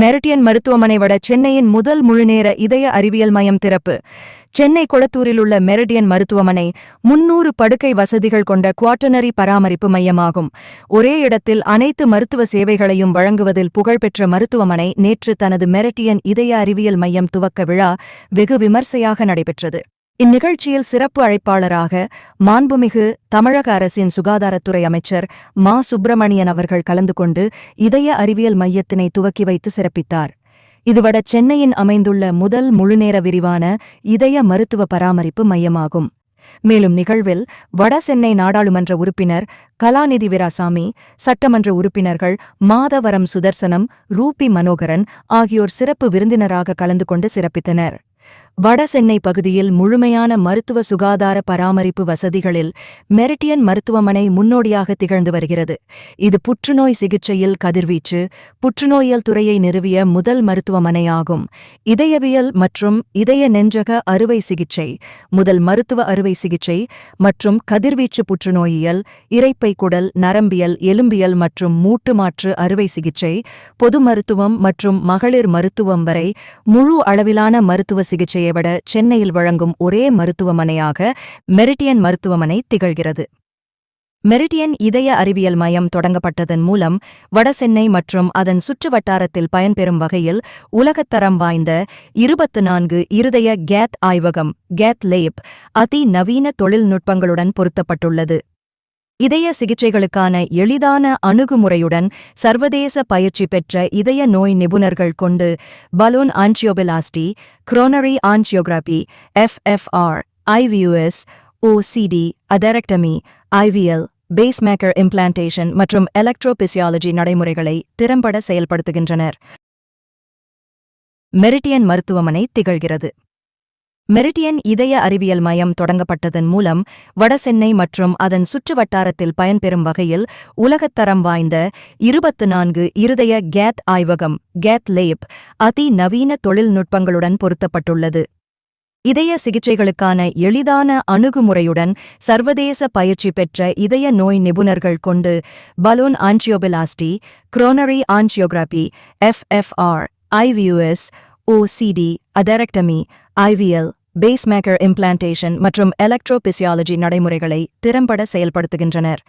Meridian மருத்துவமனை வட சென்னையின் முதல் முழுநேர இதய அறிவியல் மையம் திறப்பு. சென்னை கொளத்தூரில் உள்ள மெரிடியன் மருத்துவமனை 300 படுக்கை வசதிகள் கொண்ட குவாட்டர்னரி பராமரிப்பு மையமாகும். ஒரே இடத்தில் அனைத்து மருத்துவ சேவைகளையும் வழங்குவதில் புகழ்பெற்ற மருத்துவமனை நேற்று தனது மெரிடியன் இதய அறிவியல் மையம் துவக்க விழா வெகு விமர்சையாக நடைபெற்றது. இந்நிகழ்ச்சியில் சிறப்பு அழைப்பாளராக மாண்புமிகு தமிழக அரசின் சுகாதாரத்துறை அமைச்சர் மா. சுப்பிரமணியன் அவர்கள் கலந்து கொண்டு இதய அறிவியல் மையத்தினை துவக்கி வைத்து சிறப்பித்தார். இது வட சென்னையின் அமைந்துள்ள முதல் முழுநேர விரிவான இதய மருத்துவ பராமரிப்பு மையமாகும். மேலும் நிகழ்வில் வட சென்னை நாடாளுமன்ற உறுப்பினர் கலாநிதி வீராசாமி, சட்டமன்ற உறுப்பினர்கள் மாதவரம் சுதர்சனம், ரூபி மனோகரன் ஆகியோர் சிறப்பு விருந்தினராக கலந்து கொண்டு சிறப்பித்தனர். வட சென்னை பகுதியில் முழுமையான மருத்துவ சுகாதார பராமரிப்பு வசதிகளில் மெரிடியன் மருத்துவமனை முன்னோடியாக திகழ்ந்து வருகிறது. இது புற்றுநோய் சிகிச்சையில் கதிர்வீச்சு, புற்றுநோயியல் துறையை நிறுவிய முதல் மருத்துவமனையாகும். இதயவியல் மற்றும் இதய நெஞ்சக அறுவை சிகிச்சை, முதல் மருத்துவ அறுவை சிகிச்சை மற்றும் கதிர்வீச்சு புற்றுநோயியல், இரைப்பை குடல், நரம்பியல், எலும்பியல் மற்றும் மூட்டு மாற்று அறுவை சிகிச்சை, பொது மருத்துவம் மற்றும் மகளிர் மருத்துவம் வரை முழு அளவிலான மருத்துவ சிகிச்சையை விட சென்னையில் வழங்கும் ஒரே மருத்துவமனையாக மெரிடியன் மருத்துவமனை திகழ்கிறது. மெரிடியன் இதய அறிவியல் மையம் தொடங்கப்பட்டதன் மூலம் வடசென்னை மற்றும் அதன் சுற்றுவட்டாரத்தில் பயன்பெறும் வகையில் உலகத்தரம் வாய்ந்த 24 இருதய கேத் ஆய்வகம் கேத் லேப் அதிநவீன தொழில்நுட்பங்களுடன் பொருத்தப்பட்டுள்ளது. இதய சிகிச்சைகளுக்கான எளிதான அணுகுமுறையுடன் சர்வதேச பயிற்சி பெற்ற இதய நோய் நிபுணர்கள் கொண்டு balloon angioplasty, coronary angiography, FFR, IVUS, OCD, atherectomy, IVL, pacemaker implantation மற்றும் எலக்ட்ரோபிசியாலஜி நடைமுறைகளை திறம்பட செயல்படுத்துகின்றனர். மெரிடியன் மருத்துவமனை திகழ்கிறது. மெரிடியன் இதய அறிவியல் மையம் தொடங்கப்பட்டதன் மூலம் வடசென்னை மற்றும் அதன் சுற்றுவட்டாரத்தில் பயன்பெறும் வகையில் உலகத்தரம் வாய்ந்த 24 இருதய கேத் ஆய்வகம் கேத் லேப் அதிநவீன தொழில்நுட்பங்களுடன் பொருத்தப்பட்டுள்ளது. இதய சிகிச்சைகளுக்கான எளிதான அணுகுமுறையுடன் சர்வதேச பயிற்சி பெற்ற இதய நோய் நிபுணர்கள் கொண்டு balloon angioplasty, coronary angiography, FFR, IVUS, OCD, atherectomy, IVL, pacemaker implantation மற்றும் எலக்ட்ரோபிசியாலஜி நடைமுறைகளை திறம்பட செயல்படுத்துகின்றனர்.